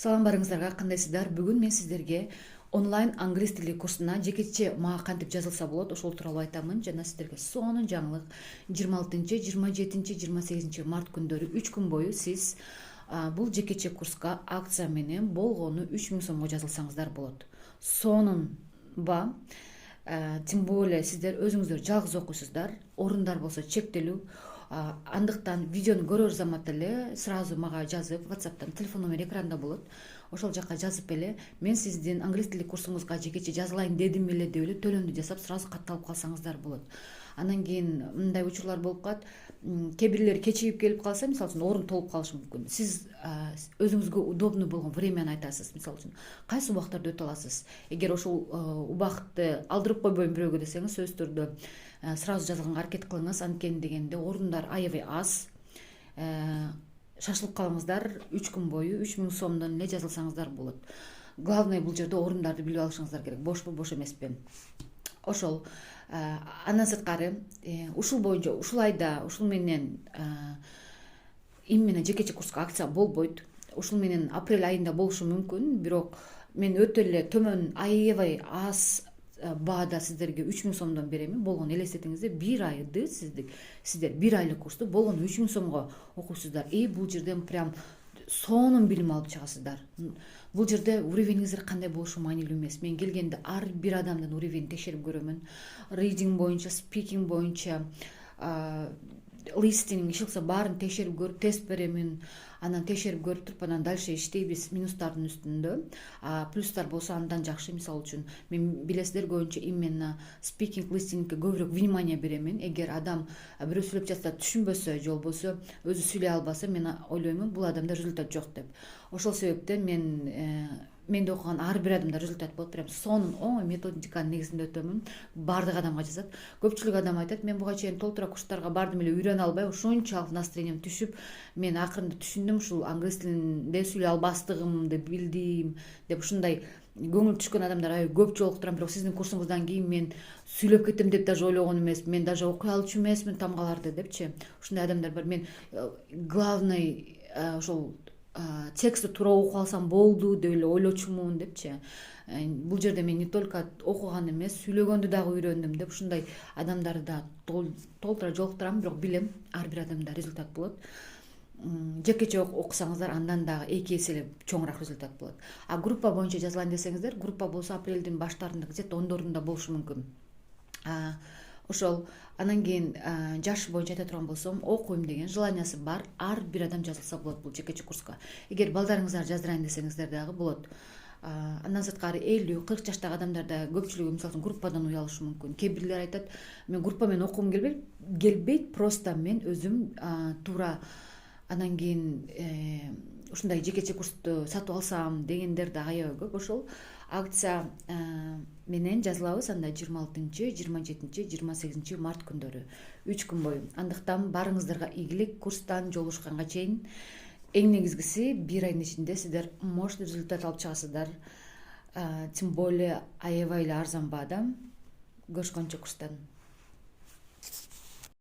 Салам барыңыздарга, кандайсыздар? Бүгүн мен сиздерге онлайн англис тили курсуна жекече мага кантип жазылса болот ошол тууралуу айтамын жана сиздерге сонун жаңылык. 26, 27, 28 март күндөрү 3 күн бою сиз бул жекече курска акция менен болгону 3000 сомго жазылсаңыздар болот. Сонунба, тем более сиздер өзүңүздөр жалгыз окуйсуздар, орундар болсо чектелүү. Андыктан видеону көрөр заматта эле сразу мага жазып, WhatsApp'тан телефон номери экранда болот. Ошол жакка жазып эле мен сиздин англис тили курсуңузга жекече жазылайын дедим эле деп эле төлөмдү жасап сразу катталып калсаңыздар болот. Андан кийин мындай учурлар болуп калат. Кээ бирлери кечигип келип калса, мисалы үчүн орун толуп калышы мүмкүн. Сиз өзүңүзгө удобный болгон времяны айтасыз. Мисалы үчүн кайсы убактарда өтө аласыз? Эгер ошол убакытты алдырып койбойм бирөөгө десеңиз, сөзсүз түрдө сразу жазылганга аракет кылыңыз. Анткени дегенде орундар аябай аз. Шашылып калыңыздар, 3 күн бою 3000 сомдон эле жазылсаңыздар болот. Главное бул жерде орундарды билип алышыңыздар керек. Бошпу, бош эмеспи. Ошол андан сырткары ушул боюнча ушул айда ушул менен именно жекече курска акция болбойт. Ушул менен апрель айында болушу мүмкүн, бирок мен өтө эле төмөн аябай аз баада сиздерге 3000 сомдон берем. Болгону элестетиңизде, бир айды сиздер бир айлык курсту болгону 3000 сомго окуйсуздар. Бул жерден прям сонун билим алып чыгасыздар. Бул жерде уровениңиздер кандай болушу маанилүү эмес. Мен келгенде ар бир адамдын уровенин текшерип көрөмүн. Reading боюнча, speaking боюнча, listening иши баарын текшерип көрүп тест беремин. Анан текшерип көрүп туруп анан дальше иштейбиз минустардын үстүндө. Плюстар болсо андан жакшы. Мисалы үчүн мен билесиздер көбүнчө именно speaking, listeningге көбүрөөк внимание беремин. Эгер адам бирөө сүйлөп жатса түшүнбөсө же болбосо өзү сүйлөй албаса, мен ойлоймун бул адамда результат жок деп. Ошол себептен менде окуган ар бир адамда результат болот. Прям сонун оңой методиканын негизинде өтөмүн. Бардык адамга жазат. Көпчүлүк адам айтат, мен буга чейин толтура курстарга бардым эле, үйрөнө албай, ушунчалык настроением түшүп, мен акырында түшүндүм, ушул англис тилинде сүйлөй албастыгымды билдим деп ушундай көңүл түшкөн адамдар аябай көп жолуктурам. Бирок сиздин курсуңуздан кийин мен сүйлөп кетем деп даже ойлогон эмесмин. Мен даже окуй алчу эмесмин тамгаларды депчи. Ушундай адамдар бар. Мен главный ошол текстти туура окуп алсам болду деп эле ойлочумун депчи. Бул жерде мен не только окуган эмес, сүйлөгөндү дагы үйрөндүм деп ушундай адамдарды да толтура жолуктурам. Бирок билем, ар бир адамда результат болот. Жекече окусаңыздар, андан дагы 2 эселеп чоңураак результат болот. Группа боюнча жазылайын десеңиздер, группа болсо апрелдин баштарында, где-то 10-дорунда болушу мүмкүн. Ошол андан кийин жаш боюнча айта турган болсом, окуйм деген желаниясы бар ар бир адам жазылса болот бул жекече курска. Эгер балдарыңыздар жаздырайын десеңиздер дагы болот. Андан сырткары 50-40 жаштагы адамдар да көпчүлүгү мисалы группадан уялышы мүмкүн. Кээ бирлер айтат, мен группа менен окугум келбейт, просто мен өзүм туура андан кийин ушундай жекече курсту сатып алсам дегендер да аябай көп. Ошол акция менен жазылабыз анда 26, 27, 28 март күндөрү 3 күн бою. Андыктан барыңыздарга ийгилик. Курстан жолугушканга чейин эң негизгиси бир айдын ичинде сиздер мощный результат алып чыгасыздар. Тем более аябай эле арзан баада. Көрүшкөнчө курстан.